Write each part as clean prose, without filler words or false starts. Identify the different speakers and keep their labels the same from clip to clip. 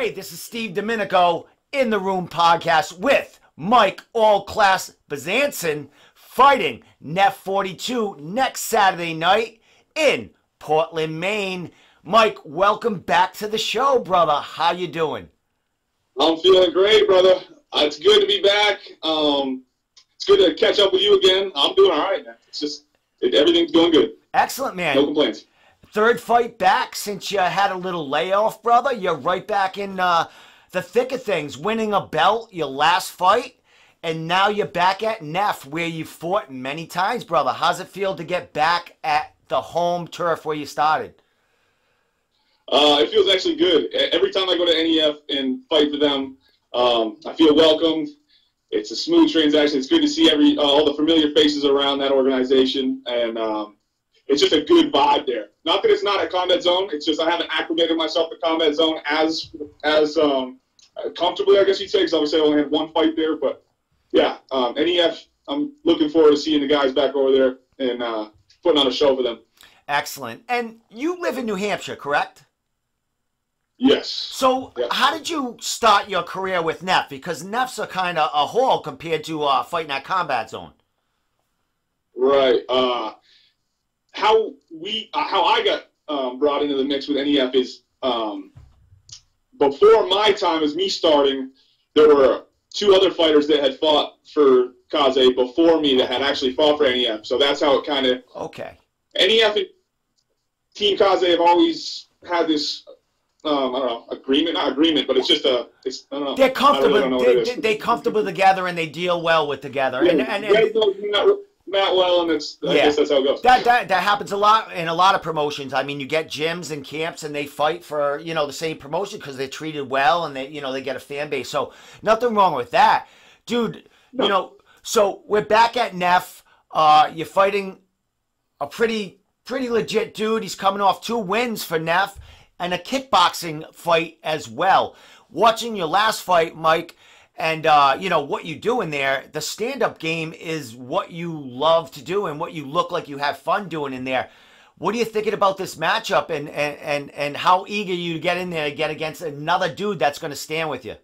Speaker 1: Hey, this is Steve Domenico in the Room podcast with Mike All Class Bezanson fighting NEF42 next Saturday night in Portland, Maine. Mike, welcome back to the show, brother. How you doing?
Speaker 2: I'm feeling great, brother. It's good to be back. It's good to catch up with you again. I'm doing all right, man. It's just everything's going good.
Speaker 1: Excellent, man.
Speaker 2: No complaints.
Speaker 1: Third fight back since you had a little layoff, brother. You're right back in the thick of things, winning a belt your last fight, and now you're back at NEF where you fought many times, brother. How's it feel to get back at the home turf where you started?
Speaker 2: It feels actually good. Every time I go to NEF and fight for them, I feel welcomed. It's a smooth transaction. It's good to see all the familiar faces around that organization, and it's just a good vibe there. Not that it's not a combat zone. It's just I haven't acclimated myself to combat zone as comfortably, I guess you'd say, because obviously I only had one fight there. But yeah, NEF, I'm looking forward to seeing the guys back over there and putting on a show for them.
Speaker 1: Excellent. And you live in New Hampshire, correct?
Speaker 2: Yes.
Speaker 1: So how did you start your career with NEF? Because NEFs are kind of a haul compared to fighting that combat zone.
Speaker 2: Right. How I got brought into the mix with NEF is before my time as me starting, there were two other fighters that had fought for Kaze before me that had actually fought for NEF. So that's how it kind of NEF and Team Kaze have always had this I don't know, not agreement, but it's just I don't know.
Speaker 1: They're comfortable. They're comfortable together and they deal well with together.
Speaker 2: Yeah, not well, and I guess that's how it goes.
Speaker 1: That happens a lot in a lot of promotions. I mean, you get gyms and camps, and they fight for the same promotion because they're treated well, and they get a fan base. So nothing wrong with that, dude.
Speaker 2: No.
Speaker 1: So we're back at NEF. You're fighting a pretty legit dude. He's coming off 2 wins for NEF and a kickboxing fight as well. Watching your last fight, Mike. And, what you do in there, the stand-up game is what you love to do and what you look like you have fun doing in there. What are you thinking about this matchup and how eager you get in there to get against another dude that's going to stand with you?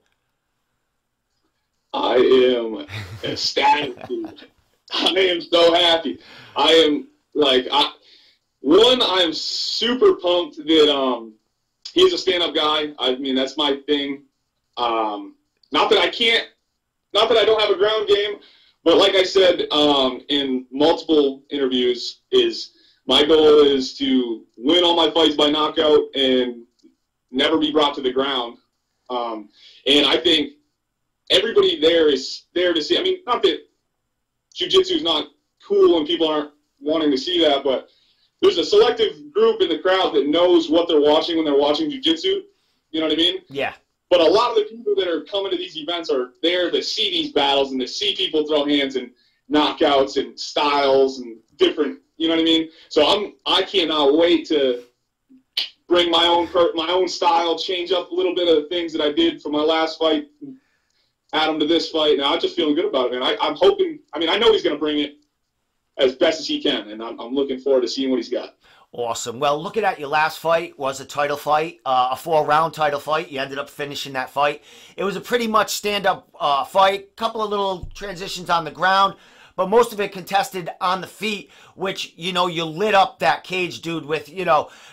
Speaker 2: I am ecstatic, dude. I am so happy. I am, I am super pumped that he's a stand-up guy. I mean, that's my thing. Not that I don't have a ground game, but like I said in multiple interviews, my goal is to win all my fights by knockout and never be brought to the ground. And I think everybody there is there to see. I mean, not that jiu-jitsu is not cool and people aren't wanting to see that, but there's a selective group in the crowd that knows what they're watching when they're watching jiu-jitsu. You know what I mean?
Speaker 1: Yeah.
Speaker 2: But a lot of the people that are coming to these events are there to see these battles and to see people throw hands and knockouts and styles and different, you know what I mean? So I cannot wait to bring my own style, change up a little bit of the things that I did for my last fight, add them to this fight. Now I'm just feeling good about it, man. I'm hoping. I mean, I know he's going to bring it as best as he can, and I'm looking forward to seeing what he's got.
Speaker 1: Awesome. Well, looking at your last fight was a title fight, a 4-round title fight. You ended up finishing that fight. It was a pretty much stand-up fight, couple of little transitions on the ground, but most of it contested on the feet, which, you lit up that cage, dude, with,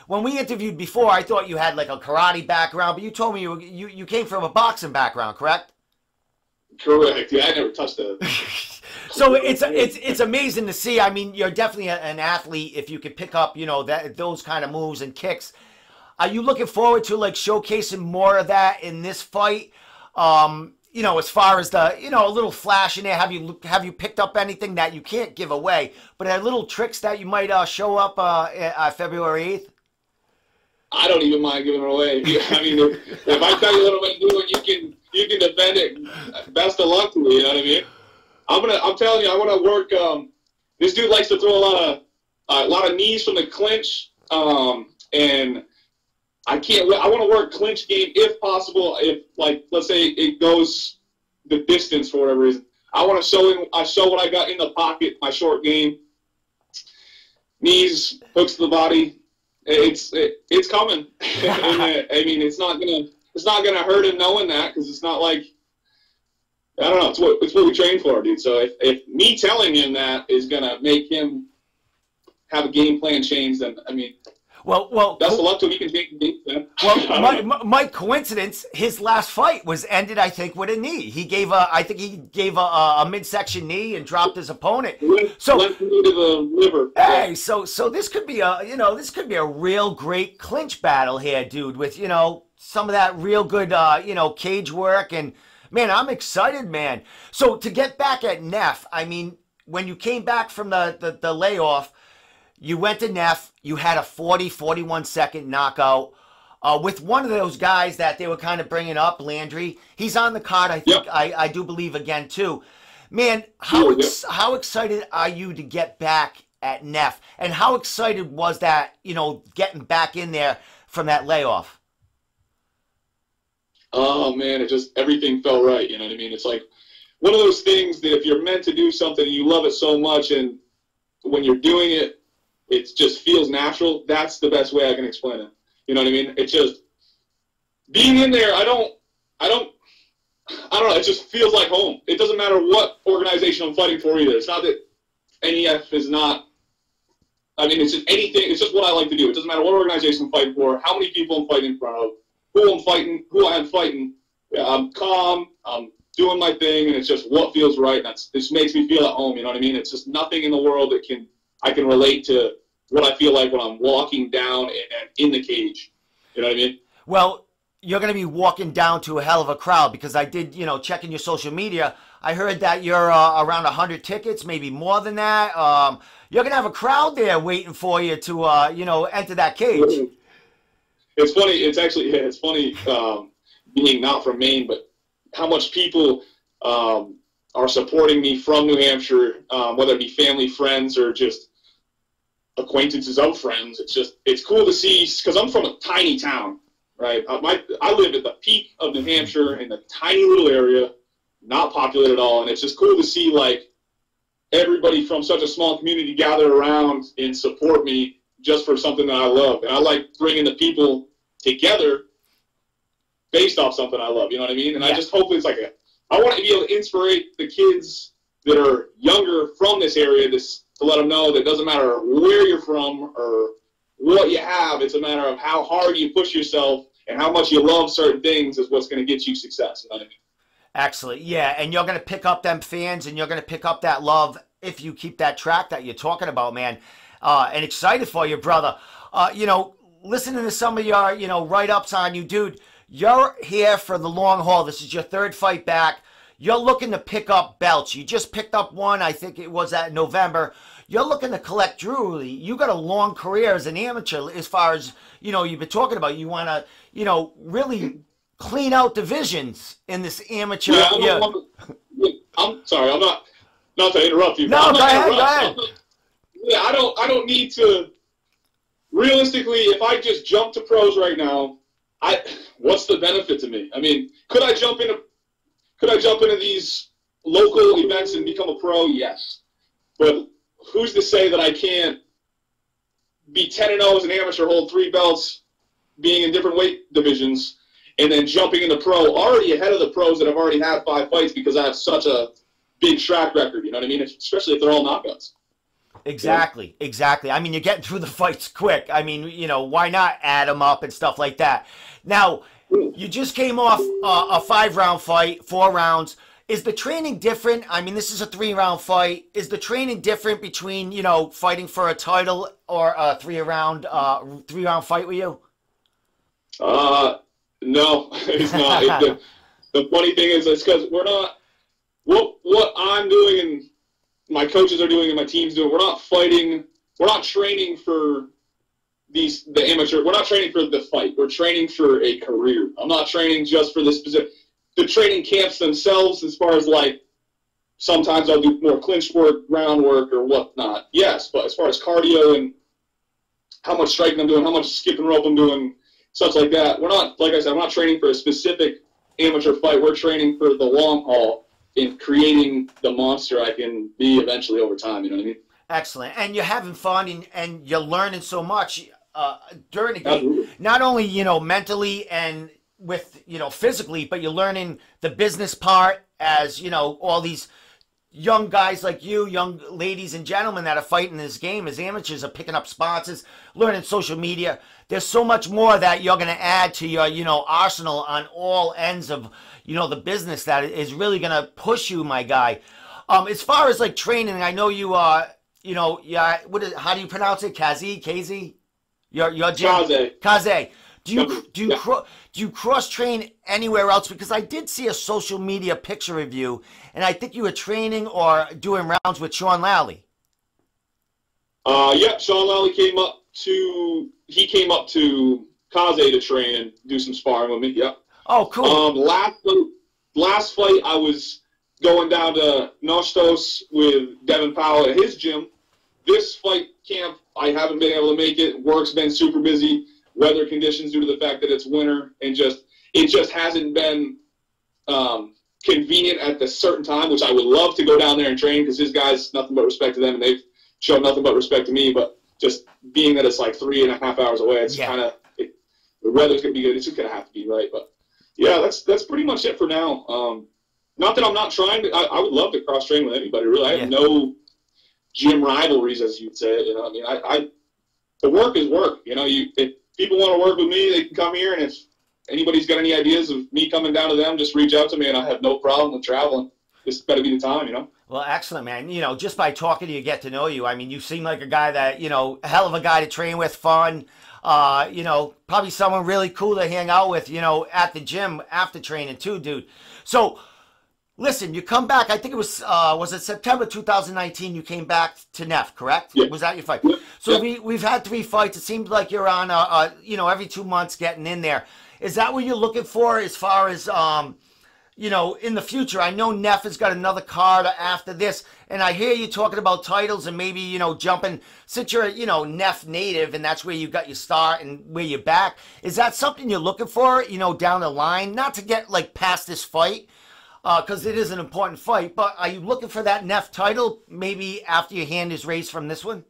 Speaker 1: when we interviewed before, I thought you had like a karate background, but you told me you came from a boxing background, correct?
Speaker 2: Correct. Yeah, I never touched a...
Speaker 1: So it's amazing to see. I mean, you're definitely an athlete if you can pick up, those kind of moves and kicks. Are you looking forward to showcasing more of that in this fight? As far as the, a little flash in there. Have you picked up anything that you can't give away, but are little tricks that you might show up February 8th? I
Speaker 2: don't even mind giving it away. I mean, if I tell you what I'm going to do, you can defend it. Best of luck to you. You know what I mean? I'm telling you, I want to work. This dude likes to throw a lot of knees from the clinch, and I want to work clinch game if possible. If let's say it goes the distance for whatever reason, I want to show what I got in the pocket. My short game, knees, hooks to the body. It's coming. I mean, it's not it's not gonna hurt him knowing that, because it's not like, I don't know. It's what we train for, dude. So if me telling him that is gonna make him have a game plan change, then I mean,
Speaker 1: well,
Speaker 2: best of luck to him. He can take the game plan.
Speaker 1: Well, Mike, coincidence. His last fight was ended, I think, with a knee. I think he gave a midsection knee and dropped his opponent. So
Speaker 2: left knee to the liver.
Speaker 1: Hey, so this could be a real great clinch battle here, dude. With some of that real good cage work. And man, I'm excited, man. So to get back at NEF, I mean, when you came back from the layoff, you went to NEF, you had a 41 second knockout with one of those guys that they were kind of bringing up, Landry. He's on the card, I think. Yep. I do believe again too. Man, how excited are you to get back at NEF? And how excited was that, getting back in there from that layoff?
Speaker 2: Oh man, everything felt right. You know what I mean? It's like one of those things that if you're meant to do something and you love it so much, and when you're doing it, it just feels natural. That's the best way I can explain it. You know what I mean? It's just being in there. I don't know. It just feels like home. It doesn't matter what organization I'm fighting for either. It's not that NEF is not. I mean, it's just anything. It's just what I like to do. It doesn't matter what organization I'm fighting for, how many people I'm fighting in front of, who I'm fighting. Yeah, I'm calm. I'm doing my thing, and it's just what feels right. And this makes me feel at home. You know what I mean? It's just nothing in the world that I can relate to what I feel like when I'm walking down and in the cage. You know what I mean? Well,
Speaker 1: you're going to be walking down to a hell of a crowd, because I did, checking your social media. I heard that you're around 100 tickets, maybe more than that. You're going to have a crowd there waiting for you to, enter that cage.
Speaker 2: It's funny. It's funny being not from Maine, but how much people are supporting me from New Hampshire, whether it be family, friends, or just acquaintances of friends. It's cool to see, because I'm from a tiny town, right? I live at the peak of New Hampshire in a tiny little area, not populated at all, and it's just cool to see like everybody from such a small community gather around and support me just for something that I love. And I like bringing the people together based off something I love. You know what I mean? And yeah. I just hope it's like I want to be able to inspire the kids that are younger from this area to let them know that it doesn't matter where you're from or what you have. It's a matter of how hard you push yourself and how much you love certain things is what's going to get you success. You know what I mean?
Speaker 1: Excellent. Yeah, and you're going to pick up them fans, and you're going to pick up that love if you keep that track that you're talking about, man. And excited for you, brother. Listening to some of your, write-ups on you, dude, you're here for the long haul. This is your third fight back. You're looking to pick up belts. You just picked up one, I think it was at November. You're looking to collect jewelry. You got a long career as an amateur as far as, you've been talking about. You want to, really clean out divisions in this amateur.
Speaker 2: Yeah, I'm sorry. I'm not to interrupt you.
Speaker 1: No, go ahead.
Speaker 2: Yeah, I don't need to. Realistically, if I just jump to pros right now, what's the benefit to me? I mean, could I jump into these local events and become a pro? Yes. But who's to say that I can't be 10-0 as an amateur, hold 3 belts, being in different weight divisions, and then jumping into pro already ahead of the pros that have already had 5 fights because I have such a big track record, you know what I mean? Especially if they're all knockouts.
Speaker 1: Exactly. I mean, you're getting through the fights quick. I mean, why not add them up and stuff like that? Now, you just came off a 5-round fight, 4 rounds. Is the training different? I mean, this is a 3-round fight. Is the training different between, fighting for a title or a 3-round fight with you?
Speaker 2: No, it's not. The funny thing is, it's because we're not, what I'm doing and my coaches are doing and my team's doing, we're not training for the amateur, we're not training for the fight. We're training for a career. I'm not training just for this specific. The training camps themselves, as far as like, sometimes I'll do more clinch work, ground work, or whatnot. Yes, but as far as cardio and how much striking I'm doing, how much skipping rope I'm doing, such like that, we're not, like I said, I'm not training for a specific amateur fight. We're training for the long haul in creating the monster I can be eventually over time. You know what I mean?
Speaker 1: Excellent. And you're having fun and you're learning so much during the game. Not only, mentally and with, physically, but you're learning the business part as, all these young guys like you, young ladies and gentlemen that are fighting this game as amateurs are picking up sponsors, learning social media. There's so much more that you're going to add to your, arsenal on all ends of, the business that is really going to push you, my guy. As far as like training, I know you are, yeah, how do you pronounce it? KZ? Your gym? Kaze. Do you cross train anywhere else? Because I did see a social media picture of you, and I think you were training or doing rounds with Sean Lally.
Speaker 2: Yeah, Sean Lally came up to Kaze to train and do some sparring with me. Yeah.
Speaker 1: Oh, cool.
Speaker 2: Last fight I was going down to Nostos with Devin Powell at his gym. This fight camp I haven't been able to make it. Work's been super busy. Weather conditions due to the fact that it's winter, and it just hasn't been convenient at the certain time, which I would love to go down there and train because his guys, nothing but respect to them, and they've shown nothing but respect to me. But just being that it's like 3.5 hours away, it's kind of the weather's gonna be good. It's just gonna have to be right. But yeah, that's pretty much it for now. Not that I'm not trying to. I would love to cross train with anybody. Really, I have no gym rivalries, as you'd say. I mean, the work is work. If people want to work with me, they can come here, and if anybody's got any ideas of me coming down to them, just reach out to me, and I have no problem with traveling. Just better be the time,
Speaker 1: Well, excellent, man. Just by talking to you, get to know you. I mean, you seem like a guy that, a hell of a guy to train with, fun. Probably someone really cool to hang out with, at the gym after training too, dude. So, listen, you come back, I think it was it September 2019 you came back to NEF, correct?
Speaker 2: Yeah.
Speaker 1: Was that your fight?
Speaker 2: Yeah.
Speaker 1: So we've had 3 fights. It seems like you're on, every 2 months getting in there. Is that what you're looking for as far as, in the future? I know NEF has got another card after this, and I hear you talking about titles and maybe, jumping, since you're, NEF native and that's where you got your start and where you're back. Is that something you're looking for, down the line? Not to get, like, past this fight, because it is an important fight, but are you looking for that NEF title maybe after your hand is raised from this one?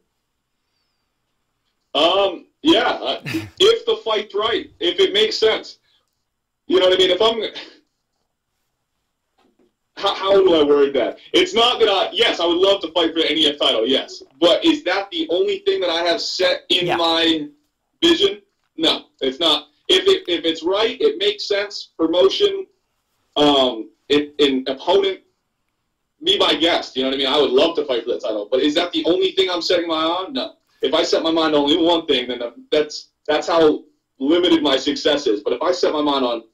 Speaker 2: Yeah, if the fight's right, if it makes sense. You know what I mean? How do I word that? It's not that yes, I would love to fight for the NEF title, yes. But is that the only thing that I have set in my vision? No, it's not. If it's right, it makes sense. Promotion, an opponent, be my guest. You know what I mean? I would love to fight for that title. But is that the only thing I'm setting my eye on? No. If I set my mind on only one thing, then that's how limited my success is. But if I set my mind on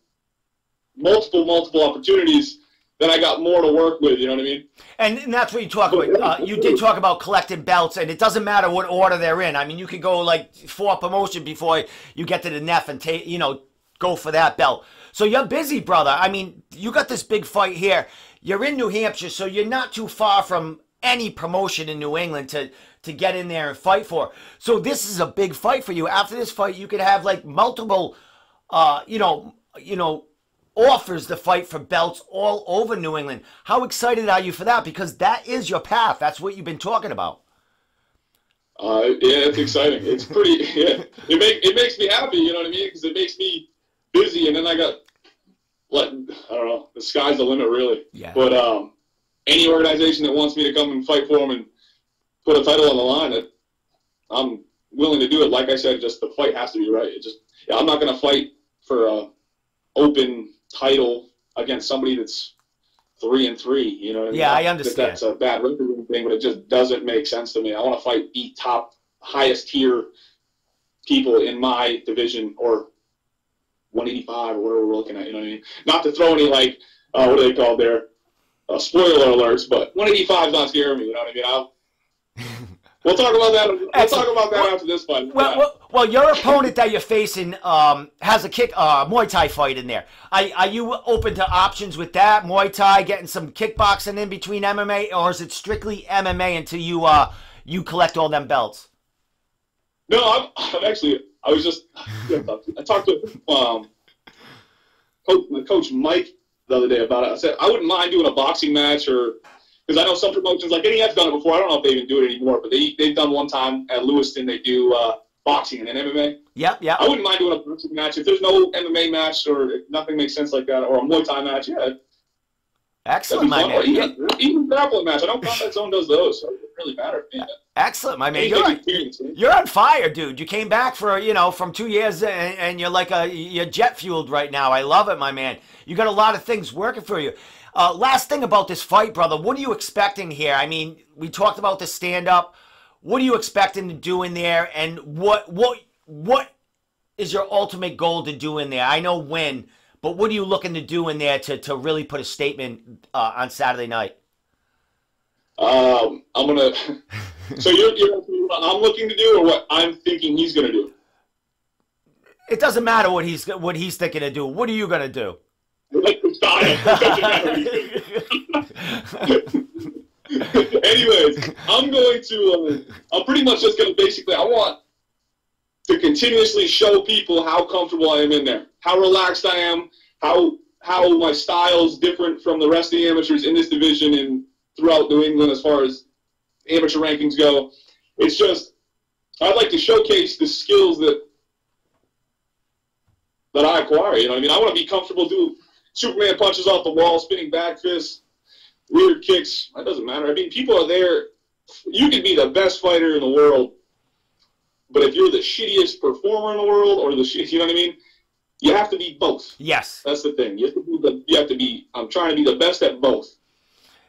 Speaker 2: multiple opportunities, then I got more to work with, you know what I mean?
Speaker 1: And that's what you talk about. You did talk about collecting belts, and it doesn't matter what order they're in. I mean, you could go like 4 promotion before you get to the NEF and go for that belt. So you're busy, brother. I mean, you got this big fight here. You're in New Hampshire, so you're not too far from any promotion in New England to get in there and fight for. So this is a big fight for you. After this fight, you could have like multiple, offers to fight for belts all over New England. How excited are you for that? Because that is your path. That's what you've been talking about.
Speaker 2: Yeah, it's exciting. It's pretty. Yeah, it makes me happy. You know what I mean? Because it makes me busy, and then I got I don't know. The sky's the limit, really.
Speaker 1: Yeah.
Speaker 2: But any organization that wants me to come and fight for them and put a title on the line, I'm willing to do it. Like I said, just the fight has to be right. I'm not going to fight for a open title against somebody that's 3-3. You know what I mean?
Speaker 1: Yeah, I understand.
Speaker 2: That's a bad record thing, but it just doesn't make sense to me. I want to fight the top, highest tier people in my division, or 185 or whatever we're looking at. You know what I mean? Not to throw any what are they called there? Spoiler alerts, but 185 is not scaring me. You know what I mean? We'll talk about that. We'll talk about that after this fight.
Speaker 1: Well, your opponent that you're facing has a Muay Thai fight in there. Are you open to options with that Muay Thai, getting some kickboxing in between MMA, or is it strictly MMA until you collect all them belts?
Speaker 2: No, I'm actually. I was just. I talked to Coach Mike the other day about it. I said I wouldn't mind doing a boxing match, or because I know some promotions like NEF's done it before. I don't know if they even do it anymore, but they've done one time at Lewiston. They do boxing and MMA.
Speaker 1: Yep, yep.
Speaker 2: I wouldn't mind doing a boxing match if there's no MMA match or if nothing makes sense like that, or a Muay Thai match. Yeah,
Speaker 1: excellent, my man.
Speaker 2: Or even grappling match. I know Combat Zone does those, so it doesn't really matter. Man.
Speaker 1: Excellent, my man.
Speaker 2: You're
Speaker 1: You're on fire, dude. You came back for, from 2 years, and you're like you're jet fueled right now. I love it, my man. You got a lot of things working for you. Last thing about this fight, brother. What are you expecting here? I mean, we talked about the stand up. What are you expecting to do in there, and what is your ultimate goal to do in there? I know win, but what are you looking to do in there to really put a statement on Saturday night?
Speaker 2: I'm gonna. So you're what I'm looking to do, or what I'm thinking he's gonna do?
Speaker 1: It doesn't matter what he's thinking to do. What are you gonna do?
Speaker 2: Like the style. Anyways, I'm going to. I'm pretty much just gonna basically. I want to continuously show people how comfortable I am in there, how relaxed I am, how my style's different from the rest of the amateurs in this division and throughout New England as far as amateur rankings go. It's just, I'd like to showcase the skills that I acquire, you know what I mean? I want to be comfortable doing Superman punches off the wall, spinning back fists, weird kicks. That doesn't matter. I mean, people are there. You can be the best fighter in the world, but if you're the shittiest performer in the world, or you know what I mean? You have to be both.
Speaker 1: Yes.
Speaker 2: That's the thing. I'm trying to be the best at both.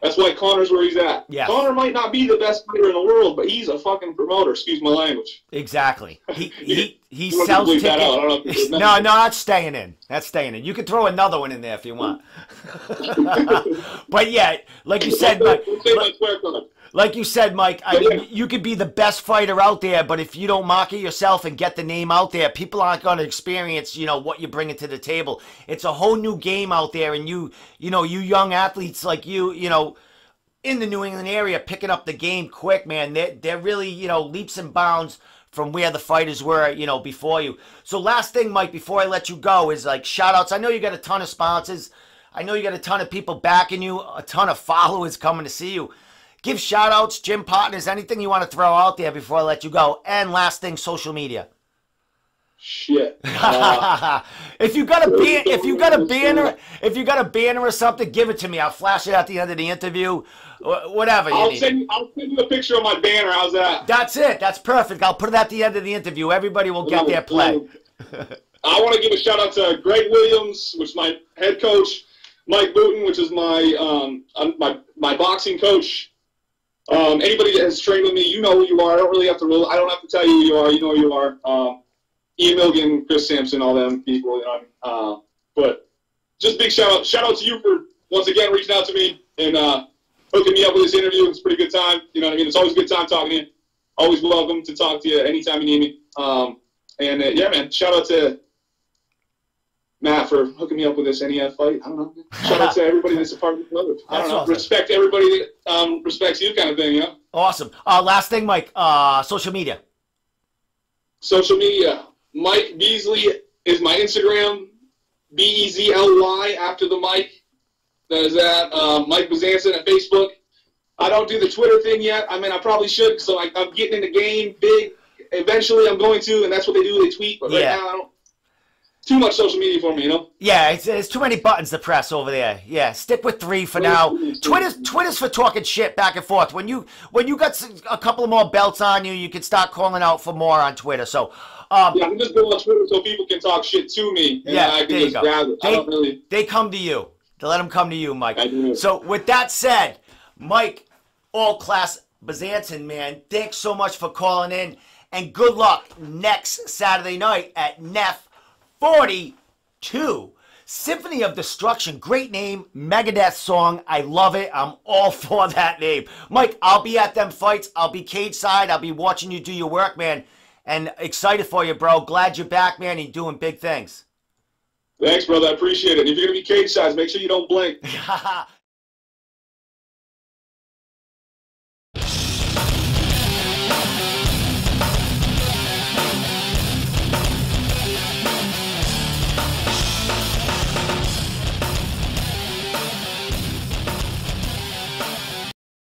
Speaker 2: That's why Connor's where he's at.
Speaker 1: Yeah.
Speaker 2: Connor might not be the best fighter in the world, but he's a fucking promoter. Excuse my language.
Speaker 1: Exactly. He sells tickets. No, that's staying in. That's staying in. You could throw another one in there if you want. But yeah, like you said, Mike, I mean, you could be the best fighter out there, but if you don't market yourself and get the name out there, people aren't going to experience, what you're bringing to the table. It's a whole new game out there, and you young athletes like you in the New England area picking up the game quick, man. They're really, leaps and bounds from where the fighters were, before you. So last thing, Mike, before I let you go is like shout outs. I know you got a ton of sponsors. I know you got a ton of people backing you, a ton of followers coming to see you. Give shout outs, gym partners, anything you want to throw out there before I let you go. And last thing, social media.
Speaker 2: Shit.
Speaker 1: If you got a banner or something, give it to me. I'll flash it at the end of the interview. Whatever you need.
Speaker 2: I'll send you a picture of my banner. How's that?
Speaker 1: That's it. That's perfect. I'll put it at the end of the interview. Everybody will get their play.
Speaker 2: I want to give a shout out to Greg Williams, which is my head coach, Mike Booten, which is my boxing coach. Anybody that has trained with me, you know who you are. I don't have to tell you who you are. You know who you are. Ian Milligan, Chris Sampson, all them people. But just big shout out to you for once again reaching out to me and hooking me up with this interview. It's a pretty good time. You know what I mean? It's always a good time talking to you. Always welcome to talk to you anytime you need me. Yeah, man. Shout out to Matt for hooking me up with this NEF fight. I don't know. Shout out to everybody that's a part of the club. I don't know. Awesome. Respect everybody that respects you, kind of thing.
Speaker 1: Awesome. Last thing, Mike. Social media.
Speaker 2: Social media. Mike Beasley is my Instagram. Bezly after the Mike. That is at Mike Bezanson at Facebook. I don't do the Twitter thing yet. I mean, I probably should. So I'm getting in the game big. Eventually, I'm going to, and that's what they do. They tweet. But right now, I don't. Too much social media for me,
Speaker 1: Yeah, it's too many buttons to press over there. Yeah, stick with 3 for now. Twitter's for talking shit back and forth. When you got a couple of more belts on you, you can start calling out for more on Twitter. So,
Speaker 2: I can just go on Twitter so people can talk shit to me, and I can just grab it.
Speaker 1: They come to you. To let them come to you, Mike.
Speaker 2: I do.
Speaker 1: So, with that said, Mike, all class Bezanson, man, thanks so much for calling in, and good luck next Saturday night at NEF42. Symphony of Destruction. Great name. Megadeth song. I love it. I'm all for that name. Mike, I'll be at them fights. I'll be cage side. I'll be watching you do your work, man. And excited for you, bro. Glad you're back, man. You're doing big things.
Speaker 2: Thanks, brother. I appreciate it. If you're going to be cage side, make sure you don't blink.